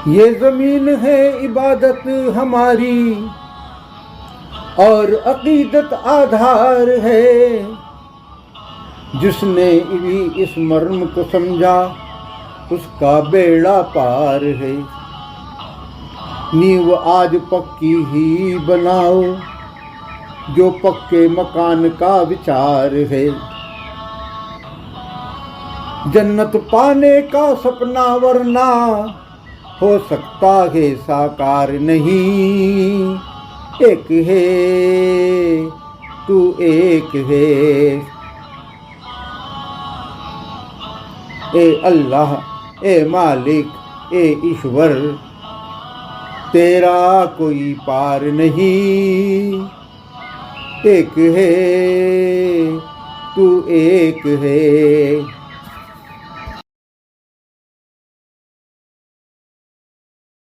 ये ज़मीन है इबादत हमारी और अकीदत आधार है। जिसने भी इस मर्म को समझा उसका बेड़ा पार है। नींव आज पक्की ही बनाओ जो पक्के मकान का विचार है। जन्नत पाने का सपना वरना हो सकता है साकार नहीं। एक है तू एक है, ए अल्लाह ए मालिक ए ईश्वर, तेरा कोई पार नहीं। एक है तू एक है।